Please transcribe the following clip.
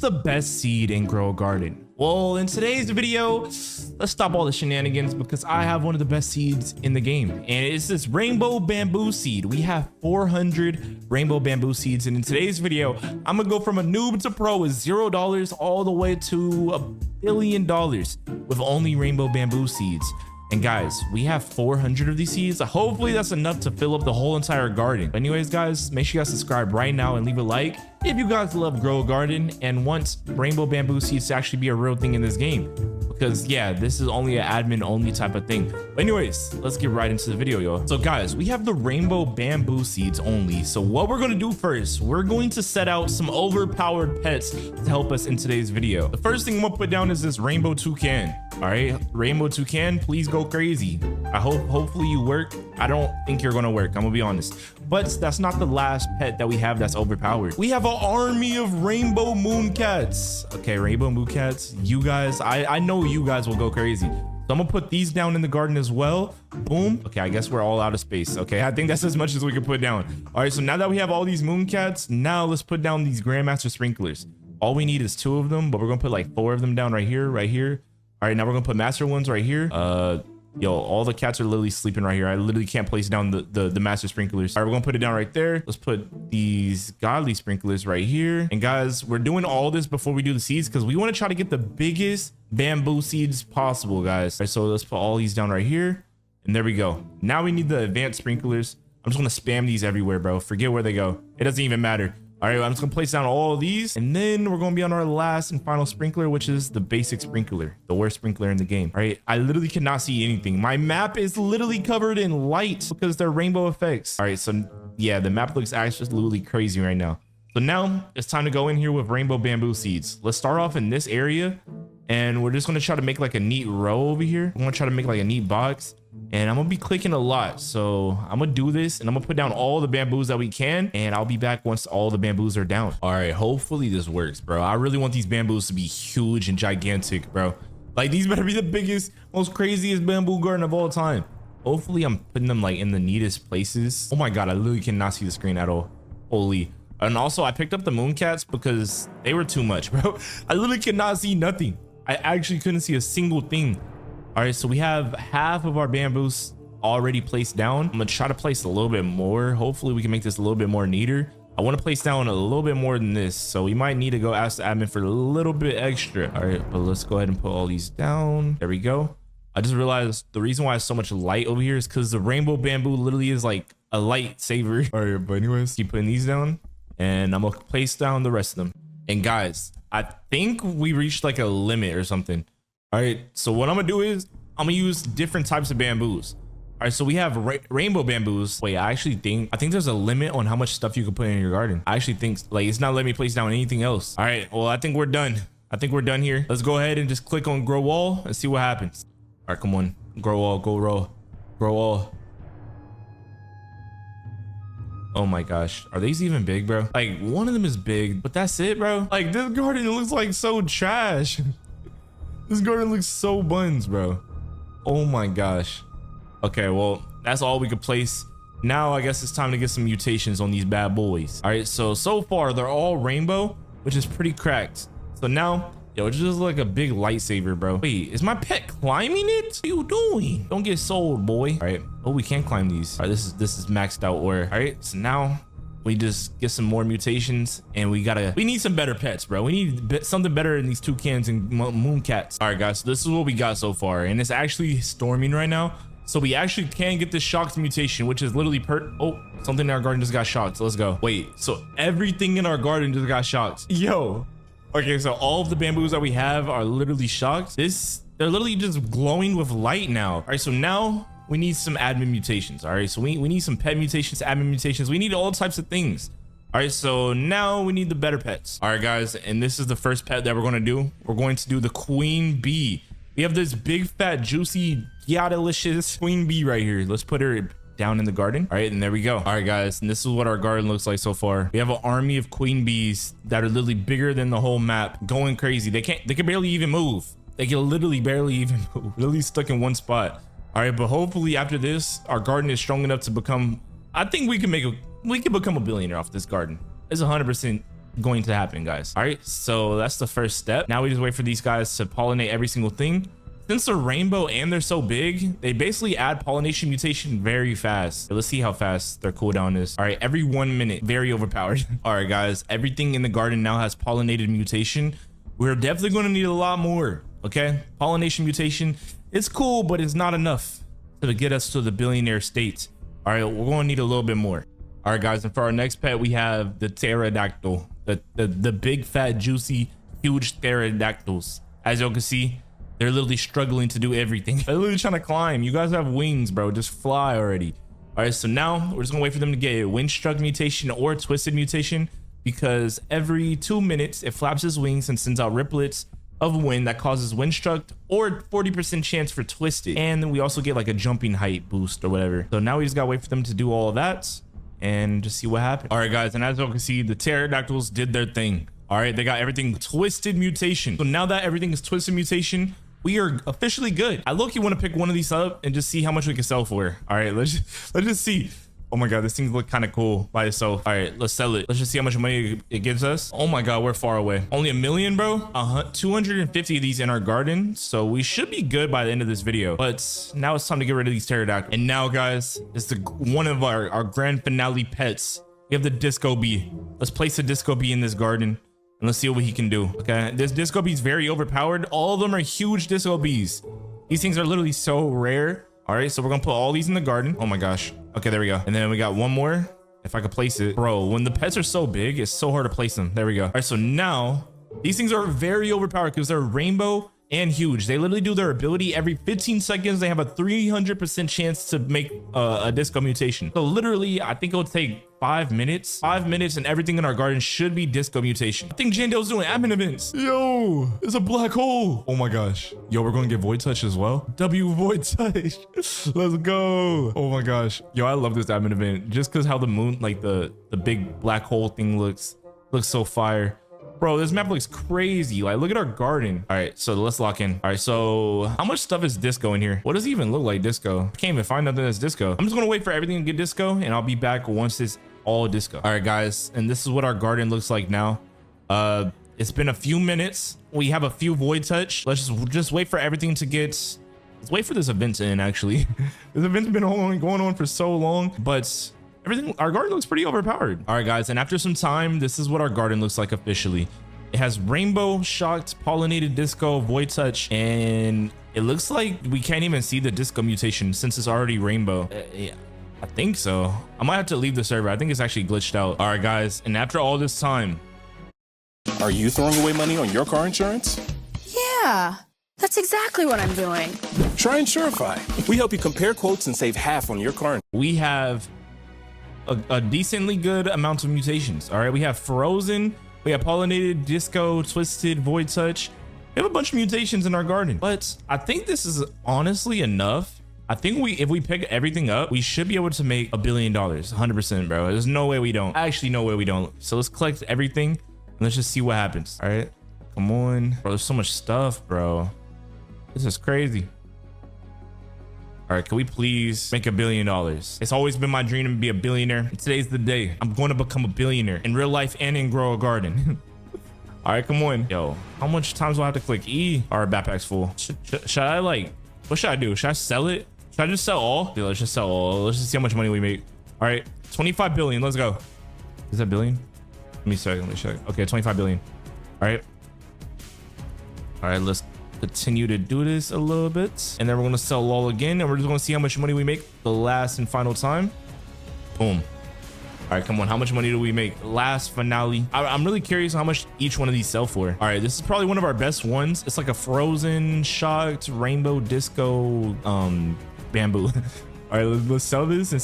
the best seed in Grow a Garden? Well, in today's video, let's stop all the shenanigans because I have one of the best seeds in the game, and it's this rainbow bamboo seed. We have 400 rainbow bamboo seeds, and in today's video, I'm gonna go from a noob to pro with $0 all the way to $1 billion with only rainbow bamboo seeds. And guys, we have 400 of these seeds. Hopefully that's enough to fill up the whole entire garden. But anyways, guys, make sure you guys subscribe right now and leave a like if you guys love Grow a Garden and want rainbow bamboo seeds to actually be a real thing in this game. Because yeah, this is only an admin only type of thing. But anyways, let's get right into the video, yo. So guys, we have the rainbow bamboo seeds only. So what we're going to do first, we're going to set out some overpowered pets to help us in today's video. The first thing I'm gonna put down is this rainbow toucan. All right, rainbow toucan, please go crazy. Hopefully you work. I don't think you're gonna work, I'm gonna be honest. But that's not the last pet that we have that's overpowered. We have an army of rainbow mooncats. Okay, rainbow mooncats, you guys, I know you guys will go crazy. So I'm gonna put these down in the garden as well. Boom. Okay, I guess we're all out of space. Okay, I think that's as much as we can put down. All right, so now that we have all these mooncats, now let's put down these Grandmaster sprinklers. All we need is 2 of them, but we're gonna put like 4 of them down right here, right here. All right, now we're gonna put master ones right here. Yo, all the cats are literally sleeping right here. I literally can't place down the master sprinklers. All right, we're gonna put it down right there. Let's put these godly sprinklers right here. And guys, we're doing all this before we do the seeds because we want to try to get the biggest bamboo seeds possible, guys. All right, so let's put all these down right here. And there we go. Now we need the advanced sprinklers. I'm just gonna spam these everywhere, bro. Forget where they go. It doesn't even matter. All right, I'm just gonna place down all of these, and then we're gonna be on our last and final sprinkler, which is the basic sprinkler, the worst sprinkler in the game. All right, I literally cannot see anything. My map is literally covered in light because they're rainbow effects. All right, so yeah, the map looks absolutely crazy right now. So now it's time to go in here with rainbow bamboo seeds. Let's start off in this area, and we're just gonna try to make like a neat row over here. I'm gonna try to make like a neat box. And I'm gonna be clicking a lot, so I'm gonna do this and I'm gonna put down all the bamboos that we can, and I'll be back once all the bamboos are down. All right, hopefully this works, bro. I really want these bamboos to be huge and gigantic, bro. Like, these better be the biggest, most craziest bamboo garden of all time. Hopefully I'm putting them like in the neatest places. Oh my god, I literally cannot see the screen at all. Holy. And also I picked up the mooncats because they were too much, bro. I literally cannot see nothing. I actually couldn't see a single thing. All right, so we have half of our bamboos already placed down. I'm gonna try to place a little bit more. Hopefully we can make this a little bit more neater. I want to place down a little bit more than this, so we might need to go ask the admin for a little bit extra. All right, but let's go ahead and put all these down. There we go. I just realized the reason why it's so much light over here is because the rainbow bamboo literally is like a lightsaber. All right, but anyways, keep putting these down, and I'm gonna place down the rest of them. And guys, I think we reached like a limit or something. All right, so what I'm gonna do is I'm gonna use different types of bamboos. All right, so we have rainbow bamboos. Wait, I think there's a limit on how much stuff you can put in your garden. I actually think like it's not letting me place down anything else. All right, well, I think we're done. I think we're done here. Let's go ahead and just click on grow wall and see what happens. All right, come on, grow wall, grow wall. Oh my gosh, are these even big, bro? Like, one of them is big, but that's it, bro. Like, this garden looks like so trash. This garden looks so buns, bro. Oh my gosh. Okay, well, that's all we could place. Now I guess it's time to get some mutations on these bad boys. All right, so far they're all rainbow, which is pretty cracked. So now, yo, it's just like a big lightsaber, bro. Wait, is my pet climbing it? What are you doing? Don't get sold, boy. All right. Oh, we can't climb these. All right, this is maxed out ore. All right, so now we just get some more mutations, and we need some better pets, bro. We need something better than these toucans and mooncats. All right, guys, so this is what we got so far, and it's actually storming right now, so we actually can get this shocked mutation, which is literally oh, something in our garden just got shocked. So let's go. Wait, so everything in our garden just got shocked. Yo, okay, so all of the bamboos that we have are literally shocked. They're literally just glowing with light now. All right, so now we need some admin mutations. All right, so we need some pet mutations, admin mutations. We need all types of things. All right, so now we need the better pets. All right, guys, and this is the first pet that we're going to do. We're going to do the queen bee. We have this big, fat, juicy, delicious queen bee right here. Let's put her down in the garden. All right, and there we go. All right, guys, and this is what our garden looks like so far. We have an army of queen bees that are literally bigger than the whole map, going crazy. They can barely even move. They can literally barely even move. Literally stuck in one spot. All right, but hopefully after this, our garden is strong enough to become, I think we can become a billionaire off this garden. It's 100% going to happen, guys. All right, so that's the first step. Now we just wait for these guys to pollinate every single thing. Since they're rainbow and they're so big, they basically add pollination mutation very fast. Let's see how fast their cooldown is. All right, every 1 minute, very overpowered. All right, guys, everything in the garden now has pollinated mutation. We're definitely going to need a lot more. Okay, pollination mutation, it's cool, but it's not enough to get us to the billionaire state. All right, we're going to need a little bit more. All right, guys, and for our next pet, we have the pterodactyl, the big, fat, juicy, huge pterodactyls. As you can see, they're literally struggling to do everything. They're literally trying to climb. You guys have wings, bro. Just fly already. All right, so now we're just gonna wait for them to get a wind-struck mutation or twisted mutation, because every 2 minutes it flaps its wings and sends out riplets of wind that causes wind-struck or 40% chance for twisted. And then we also get like a jumping height boost or whatever. So now we just gotta wait for them to do all of that and just see what happens. All right, guys, and as you can see, the pterodactyls did their thing. All right, they got everything twisted mutation. So now that everything is twisted mutation, we are officially good. I low-key want to pick one of these up and just see how much we can sell for. All right, let's just see. Oh my god, this thing look kind of cool by itself. All right, let's sell it. Let's just see how much money it gives us. Oh my god, we're far away. Only 1 million, bro. 250 of these in our garden, so we should be good by the end of this video. But now it's time to get rid of these pterodactyls. And now, guys, it's one of our grand finale pets. We have the disco bee. Let's place the disco bee in this garden. And let's see what he can do. Okay, this disco bee is very overpowered. All of them are huge disco bees. These things are literally so rare. All right, so we're gonna put all these in the garden. Oh my gosh. Okay, there we go. And then we got one more. If I could place it. Bro, when the pets are so big, it's so hard to place them. There we go. All right, so now these things are very overpowered because they're rainbow and huge. They literally do their ability every 15 seconds. They have a 300% chance to make a disco mutation. So literally, I think it'll take 5 minutes. 5 minutes and everything in our garden should be disco mutation. I think Jandel's doing admin events. Yo, it's a black hole. Oh my gosh. Yo, we're going to get void touch as well. W void touch. Let's go. Oh my gosh. Yo, I love this admin event just because how the moon, like the big black hole thing looks so fire. Bro, this map looks crazy. Like, look at our garden. All right, so let's lock in. All right, so how much stuff is disco in here? What does it even look like disco? I can't even find nothing that's disco. I'm just gonna wait for everything to get disco and I'll be back once it's all disco. All right, guys, and this is what our garden looks like now. It's been a few minutes. We have a few void touch. Let's just wait for everything to get, let's wait for this event to end, actually. This event's been going on for so long, but everything, our garden looks pretty overpowered. All right, guys, and after some time, this is what our garden looks like officially. It has rainbow, shocked, pollinated disco, void touch, and it looks like we can't even see the disco mutation since it's already rainbow. Yeah, I think so. I might have to leave the server. I think it's actually glitched out. All right, guys, and after all this time, are you throwing away money on your car insurance? Yeah, that's exactly what I'm doing. Try Insurify. We help you compare quotes and save half on your car. We have a decently good amount of mutations. All right, we have frozen, we have pollinated, disco, twisted, void touch. We have a bunch of mutations in our garden, but I think this is honestly enough. I think if we pick everything up, we should be able to make $1 billion, 100%, bro. There's no way we don't. Actually, no way we don't. So let's collect everything and let's just see what happens. All right, come on, bro. There's so much stuff, bro. This is crazy. All right, can we please make $1 billion? It's always been my dream to be a billionaire. Today's the day. I'm going to become a billionaire in real life and in Grow a Garden. All right, come on. Yo, how much times do I have to click E? All right, backpack's full. Should I like, what should I do? Should I sell it? Should I just sell all? Yeah, let's just sell all. Let's just see how much money we make. All right, 25 billion. Let's go. Is that billion? Let me check. Okay, 25 billion. All right. All right, let's continue to do this a little bit, and then we're gonna sell LOL again, and we're just gonna see how much money we make the last and final time. Boom. All right, come on, how much money do we make last finale? I'm really curious how much each one of these sell for. All right, this is probably one of our best ones. It's like a frozen, shocked, rainbow, disco, bamboo. All right, let's sell this and